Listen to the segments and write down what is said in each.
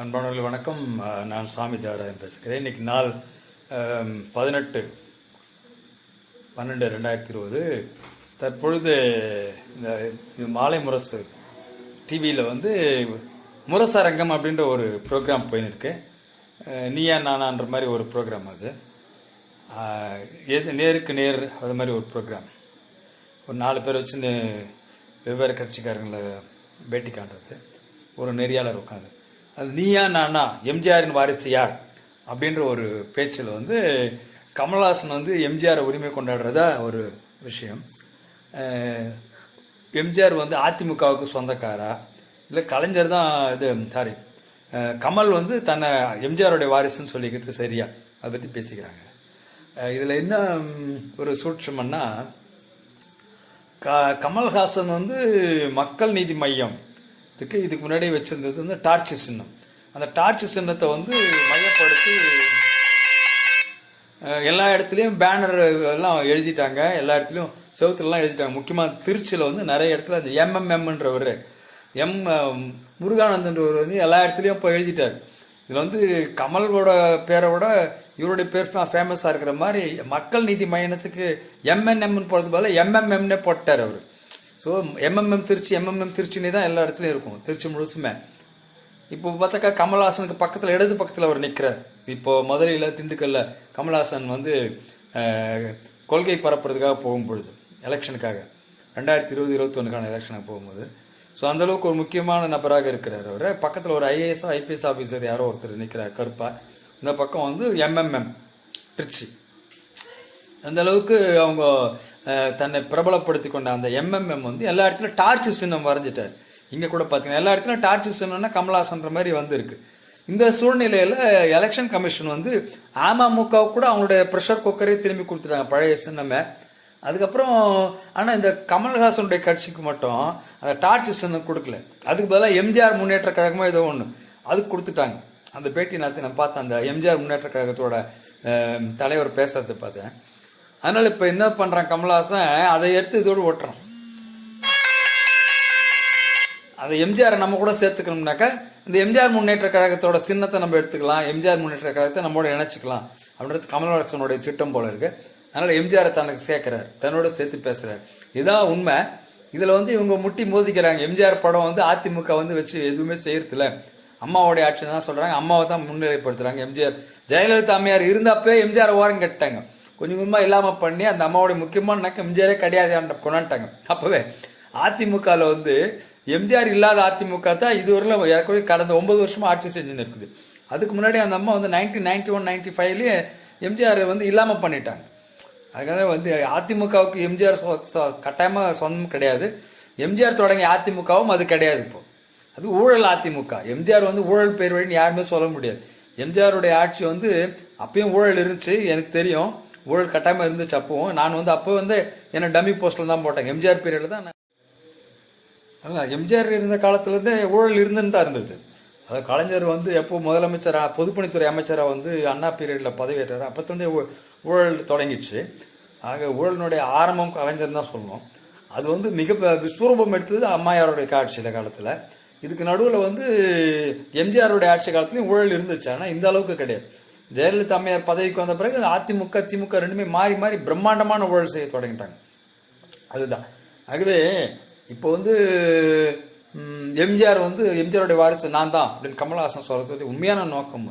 அன்பானவர்கள் வணக்கம். நான் சுவாமி தேவராஜன் பேசுகிறேன். இன்னைக்கு நாள் 18/12/2020. தற்பொழுது இந்த மாலை முரசு டிவியில் முரசரங்கம் அப்படின்ற ஒரு ப்ரோக்ராம் போயின்னு இருக்கு. நீயா நானான்ற மாதிரி ஒரு ப்ரோக்ராம். அது நேருக்கு நேர் அது மாதிரி ஒரு ப்ரோக்ராம். ஒரு 4 பேர் வச்சு வெவ்வேறு கட்சிக்காரங்களை பேட்டி காண்றது. ஒரு நெறியாளர் உட்காந்து அது நீயா நானா எம்ஜிஆரின் வாரிசு யார் அப்படின்ற ஒரு பேச்சில் கமல்ஹாசன் எம்ஜிஆரை உரிமை கொண்டாடுறதா ஒரு விஷயம். எம்ஜிஆர் அதிமுகவுக்கு சொந்தக்காரா இல்லை கலைஞர் தான் கமல் தன்னை எம்ஜிஆருடைய வாரிசுன்னு சொல்லிக்கிறது சரியா, அதை பற்றி பேசிக்கிறாங்க. இதில் என்ன ஒரு சூட்சமன்னா, கமல்ஹாசன் மக்கள் நீதி மையம் இதுக்கு முன்னாடி வச்சிருந்தது டார்ச் சின்னம். அந்த டார்ச் சின்னத்தை மையப்படுத்தி எல்லா இடத்துலையும் பேனர் எல்லாம் எழுதிட்டாங்க. எல்லா இடத்துலையும் செவத்துலலாம் எழுதிட்டாங்க. முக்கியமாக திருச்சியில் நிறைய இடத்துல அந்த எம்எம்எம்ன்றவர் முருகானந்தன்றவர் எல்லா இடத்துலையும் இப்போ எழுதிட்டார். இதில் கமலோட பேரை விட இவருடைய பேர் ஃபேமஸாக இருக்கிற மாதிரி மக்கள் நீதி மையத்துக்கு எம்என்எம்னு போகிறது போல எம்எம்எம்னே போட்டார் அவர். ஸோ எம்எம்எம் திருச்சினே தான் எல்லா இடத்துலையும் இருக்கும், திருச்சி முழுசுமே. இப்போ பார்த்தாக்கா கமல்ஹாசனுக்கு பக்கத்தில் இடது பக்கத்தில் அவர் நிற்கிறார். இப்போ மதுரையில் திண்டுக்கல்ல கமல்ஹாசன் கொள்கை பரப்புறதுக்காக போகும்பொழுது எலெக்ஷனுக்காக 2020-21 எலெக்ஷனுக்கு போகும்போது ஸோ அந்தளவுக்கு ஒரு முக்கியமான நபராக இருக்கிறார் அவர். பக்கத்தில் ஒரு ஐஏஎஸ் ஐபிஎஸ் ஆஃபீஸர் யாரோ ஒருத்தர் நிற்கிறார் கருப்பா. இந்த பக்கம் எம்எம்எம் திருச்சி. அந்த அளவுக்கு அவங்க தன்னை பிரபலப்படுத்தி கொண்ட அந்த எம்எம்எம் எல்லா இடத்துலையும் டார்ச் சின்னம் வரைஞ்சிட்டார். இங்கே கூட பார்த்தீங்கன்னா எல்லா இடத்துலையும் டார்ச் சின்னம்னா கமல்ஹாசன்ற மாதிரி இருக்கு. இந்த சூழ்நிலையில் எலெக்ஷன் கமிஷன் அமமுகவுக்கு கூட அவங்களுடைய ப்ரெஷர் குக்கரே திரும்பி கொடுத்துட்டாங்க, பழைய சின்னமே. அதுக்கப்புறம் ஆனால் இந்த கமல்ஹாசனுடைய கட்சிக்கு மட்டும் அந்த டார்ச் சின்னம் கொடுக்கல. அதுக்கு பதிலாக எம்ஜிஆர் முன்னேற்ற கழகமாக ஏதோ ஒன்று அதுக்கு கொடுத்துட்டாங்க. அந்த பேட்டி நான் பார்த்தேன், அந்த எம்ஜிஆர் முன்னேற்ற கழகத்தோட தலைவர் பேசுறது பார்த்தேன். அதனால இப்போ என்ன பண்ணுறான் கமல்ஹாசன், அதை எடுத்து இதோடு ஓட்டுறான். அதை எம்ஜிஆரை நம்ம கூட சேர்த்துக்கணும்னாக்கா இந்த எம்ஜிஆர் முன்னேற்ற கழகத்தோட சின்னத்தை நம்ம எடுத்துக்கலாம், எம்ஜிஆர் முன்னேற்ற கழகத்தை நம்மளோட இணைச்சிக்கலாம் அப்படின்றது கமல்ஹாசனுடைய திட்டம் போல இருக்கு. அதனால எம்ஜிஆரை தனக்கு சேர்க்கிறார், தன்னோட சேர்த்து பேசுறாரு. இதான் உண்மை. இதுல இவங்க முட்டி மோதிக்கிறாங்க. எம்ஜிஆர் படம் அதிமுக வச்சு எதுவுமே செய்யறதில்ல, அம்மாவோடைய ஆட்சி தான் சொல்றாங்க, அம்மாவை தான் முன்னிலைப்படுத்துறாங்க. எம்ஜிஆர் ஜெயலலிதா அம்மையார் இருந்தப்பே எம்ஜிஆர் ஓரம் கட்டாங்க, கொஞ்சம் கொஞ்சமா இல்லாம பண்ணி அந்த அம்மாவோடைய முக்கியமான எம்ஜிஆரே கிடையாது கொண்டாண்டாங்க. அப்பவே அதிமுகவில் எம்ஜிஆர் இல்லாத அதிமுக தான் இதுவரையிலும் கடந்த 9 வருஷமா ஆட்சி செஞ்சுன்னு இருக்குது. அதுக்கு முன்னாடி அந்த அம்மா 1991-95 எம்ஜிஆர் இல்லாம பண்ணிட்டாங்க. அதுக்காக அதிமுகவுக்கு எம்ஜிஆர் கட்டாயமா சொந்தம் கிடையாது. எம்ஜிஆர் தொடங்கிய அதிமுகவும் அது கிடையாது. இப்போ அது ஊழல் அதிமுக. எம்ஜிஆர் ஊழல் பேர் வழின்னு யாருமே சொல்ல முடியாது. எம்ஜிஆருடைய ஆட்சி அப்பயும் ஊழல் இருந்துச்சு, எனக்கு தெரியும். ஊழல் கட்டாயமா இருந்துச்சு அப்பவும். நான் அப்போ என்ன டம்மி போஸ்ட்ல தான் போட்டாங்க. எம்ஜிஆர் பீரியட்ல தான் எம்ஜிஆர் இருந்த காலத்துல இருந்தே ஊழல் இருந்துன்னு தான் இருந்தது. அதாவது கலைஞர் எப்போ முதலமைச்சரா பொதுப்பணித்துறை அமைச்சரா அண்ணா பீரியட்ல பதவியேற்றாரு, அப்பத்திலிருந்தே ஊழல் தொடங்கிடுச்சு. ஆக ஊழலினுடைய ஆரம்பம் கலைஞர் தான் சொல்லணும். அது மிக விஸ்வரூபம் எடுத்தது அம்மையாருடைய ஆட்சியில காலத்துல. இதுக்கு நடுவில் எம்ஜிஆருடைய ஆட்சி காலத்துலயும் ஊழல் இருந்துச்சு, ஆனா இந்த அளவுக்கு கிடையாது. ஜெயலலிதா அம்மையார் பதவிக்கு வந்த பிறகு அதிமுக திமுக ரெண்டுமே மாறி மாறி பிரம்மாண்டமான ஊழல் செய்ய தொடங்கிட்டாங்க. அதுதான். ஆகவே இப்போ எம்ஜிஆர் எம்ஜிஆருடைய வாரிசு நான் தான் அப்படின்னு கமல்ஹாசன் சொல்றது உண்மையான நோக்கம்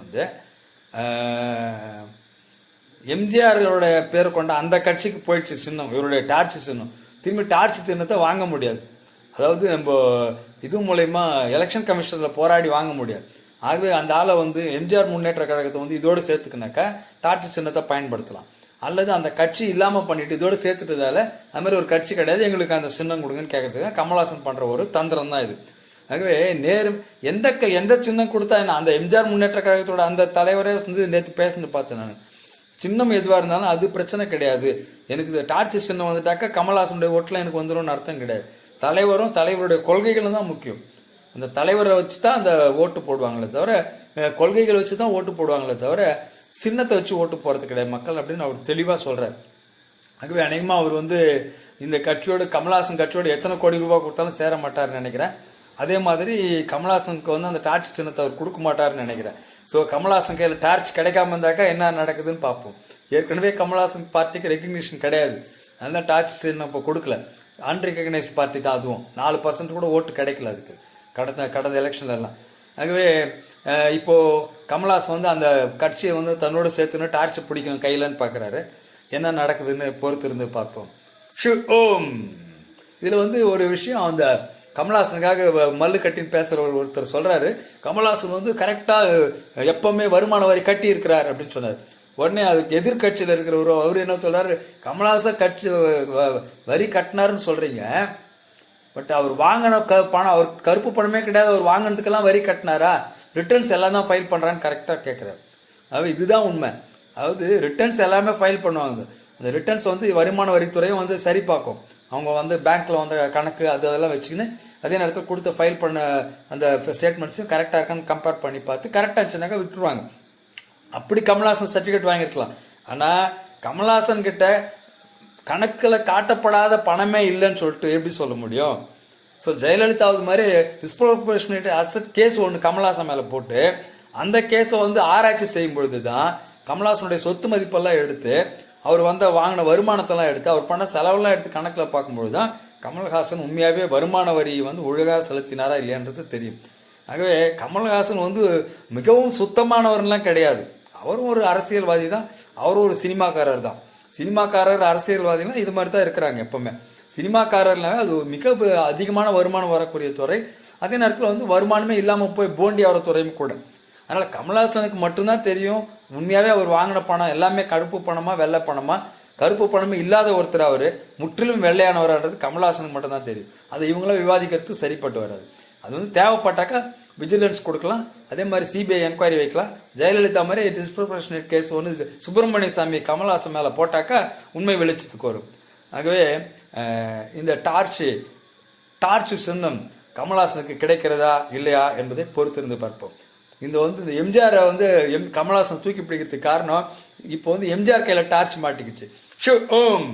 எம்ஜிஆரோட பேர் கொண்ட அந்த கட்சிக்கு போயிடுச்சு சின்னம், இவருடைய டார்ச் சின்னம். திரும்பி டார்ச் சின்னத்தை வாங்க முடியாது. அதாவது நம்ம இது மூலயமா எலெக்ஷன் கமிஷன்ல போராடி வாங்க முடியாது. ஆகவே அந்த ஆளை எம்ஜிஆர் முன்னேற்ற கழகத்தை இதோடு சேர்த்துக்கினாக்கா டார்ச் சின்னத்தை பயன்படுத்தலாம். அல்லது அந்த கட்சி இல்லாம பண்ணிட்டு இதோடு சேர்த்துட்டதால அது மாதிரி ஒரு கட்சி கிடையாது, எங்களுக்கு அந்த சின்னம் கொடுங்கன்னு கேட்கறதுக்கு கமல்ஹாசன் பண்ற ஒரு தந்திரம் தான் இது. ஆகவே எந்த சின்னம் கொடுத்தா என்ன, அந்த எம்ஜிஆர் முன்னேற்ற கழகத்தோட அந்த தலைவரே நேற்று பேசுன்னு பார்த்தேன். நான் சின்னம் எதுவா இருந்தாலும் அது பிரச்சனை கிடையாது, எனக்கு டார்ச் சின்னம் வந்துட்டாக்கா கமல்ஹாசனுடைய ஓட்டுல எனக்கு வந்துடும் அர்த்தம் கிடையாது. தலைவரும் தலைவருடைய கொள்கைகளும் தான் முக்கியம். அந்த தலைவரை வச்சு தான் அந்த ஓட்டு போடுவாங்களே தவிர, கொள்கைகளை வச்சு தான் ஓட்டு போடுவாங்களே தவிர சின்னத்தை வச்சு ஓட்டு போறது கிடையாது மக்கள் அப்படின்னு அவர் தெளிவா சொல்றாரு. ஆகவே அநேகமா அவர் இந்த கட்சியோட கமல்ஹாசன் கட்சியோட எத்தனை கோடி ரூபாய் கொடுத்தாலும் சேர மாட்டாருன்னு நினைக்கிறேன். அதே மாதிரி கமல்ஹாசனுக்கு வந்து அந்த டார்ச் சின்னத்தை அவர் கொடுக்க மாட்டாருன்னு நினைக்கிறேன். ஸோ கமல்ஹாசன் கையில் டார்ச் கிடைக்காம இருந்தாக்கா என்ன நடக்குதுன்னு பார்ப்போம். ஏற்கனவே கமல்ஹாசன் பார்ட்டிக்கு ரெகக்னிஷன் கிடையாது, அதனால டார்ச் சின்னம் இப்போ கொடுக்கல. அன்ரெகனைஸ்ட் பார்ட்டி தான் அதுவும். 4% கூட ஓட்டு கிடைக்கல அதுக்கு கடந்த எலெக்ஷன்ல எல்லாம். ஆகவே இப்போ கமல்ஹாசன் வந்து அந்த கட்சியை வந்து தன்னோட சேர்த்துன்னு டார்ச் பிடிக்கணும் கையிலன்னு பார்க்குறாரு. என்ன நடக்குதுன்னு பொறுத்து இருந்து பார்ப்போம். ஓம். இதுல வந்து ஒரு விஷயம், அந்த கமல்ஹாசனுக்காக மல்லு கட்டின்னு பேசுற ஒருத்தர் சொல்றாரு, கமல்ஹாசன் வந்து கரெக்டா எப்பவுமே வருமான வரி கட்டி இருக்கிறார் அப்படின்னு சொன்னார். உடனே அதுக்கு எதிர்கட்சியில் இருக்கிறவரோ அவரு என்ன சொல்றாரு, கமல்ஹாசன் கட்சி வரி கட்டினாருன்னு சொல்றீங்க, பட் அவர் வாங்கின பணம், அவர் கருப்பு பணமே கிடையாது, அவர் வாங்கினதுக்கெல்லாம் வரி கட்டினாரா, ரிட்டர்ன்ஸ் எல்லாம் தான் ஃபைல் பண்றான்னு கரெக்டா கேட்கிறாரு. அதாவது இதுதான் உண்மை. அதாவது ரிட்டர்ன்ஸ் எல்லாமே ஃபைல் பண்ணுவாங்க. அந்த ரிட்டர்ன்ஸ் வந்து வருமான வரித்துறையும் வந்து சரி பார்க்கும். அவங்க வந்து பேங்க்ல வந்து கணக்கு அதெல்லாம் வச்சுக்கின்னு அதே நேரத்தில் கொடுத்த ஃபைல் பண்ண அந்த ஸ்டேட்மெண்ட்ஸையும் கரெக்டாக இருக்கான்னு கம்பேர் பண்ணி பார்த்து கரெக்டாக இருந்துச்சுனாக்கா விட்டுருவாங்க. அப்படி கமல்ஹாசன் சர்டிஃபிகேட் வாங்கிருக்கலாம். ஆனால் கமல்ஹாசன் கிட்ட கணக்கில் காட்டப்படாத பணமே இல்லைன்னு சொல்லிட்டு எப்படி சொல்ல முடியும்? ஸோ ஜெயலலிதாவது மாதிரி டிஸ்ப்ரோபோர்ஷனேட் அசட் கேஸ் ஒன்று கமல்ஹாசன் மேலே போட்டு அந்த கேஸை வந்து ஆராய்ச்சி செய்யும் பொழுது தான் கமல்ஹாசனுடைய சொத்து மதிப்பெல்லாம் எடுத்து அவர் வந்து வாங்கின வருமானத்தெல்லாம் எடுத்து அவர் பண்ண செலவெல்லாம் எடுத்து கணக்கில் பார்க்கும்பொழுது தான் கமல்ஹாசன் உண்மையாகவே வருமான வரி வந்து ஒழுங்காக செலுத்தினாரா இல்லையான்றது தெரியும். ஆகவே கமல்ஹாசன் வந்து மிகவும் சுத்தமானவர்லாம் கிடையாது. அவரும் ஒரு அரசியல்வாதி தான், அவரும் ஒரு சினிமாக்காரர் தான். சினிமாக்காரர் அரசியல்வாதிகள் இது மாதிரி தான் இருக்கிறாங்க எப்பவுமே. சினிமாக்காரர்னாவே அது மிக அதிகமான வருமானம் வரக்கூடிய துறை, அதே நேரத்தில் வந்து வருமானமே இல்லாமல் போய் போண்டி ஆகிற துறையும் கூட. அதனால கமல்ஹாசனுக்கு மட்டும்தான் தெரியும் உண்மையாவே அவர் வாங்கின பணம் எல்லாமே கருப்பு பணமா வெள்ளை பணமா. கருப்பு பணமே இல்லாத ஒருத்தர் அவரு, முற்றிலும் வெள்ளையானவர்ன்றது கமல்ஹாசனுக்கு மட்டும்தான் தெரியும். அதை இவங்களாம் விவாதிக்கிறது சரிப்பட்டு வராது. அது வந்து தேவைப்பட்டாக்கா விஜிலன்ஸ் கொடுக்கலாம், அதே மாதிரி சிபிஐ என்கொயரி வைக்கலாம். ஜெயலலிதா மாதிரி டிஸ்ப்ரோபோர்ஷனேட் கேஸ் ஒன்று சுப்பிரமணிய சாமி கமல்ஹாசன் மேல போட்டாக்கா உண்மை வெளிச்சத்துக்கு வரும். ஆகவே இந்த டார்ச் சின்னம் கமல்ஹாசனுக்கு கிடைக்கிறதா இல்லையா என்பதை பொறுத்திருந்து பார்ப்போம். இந்த எம்ஜிஆரை வந்து கமல்ஹாசன் தூக்கி பிடிக்கிறதுக்கு காரணம் இப்போ வந்து எம்ஜிஆர் கையில டார்ச் மாட்டிக்கிச்சு. ஓம்.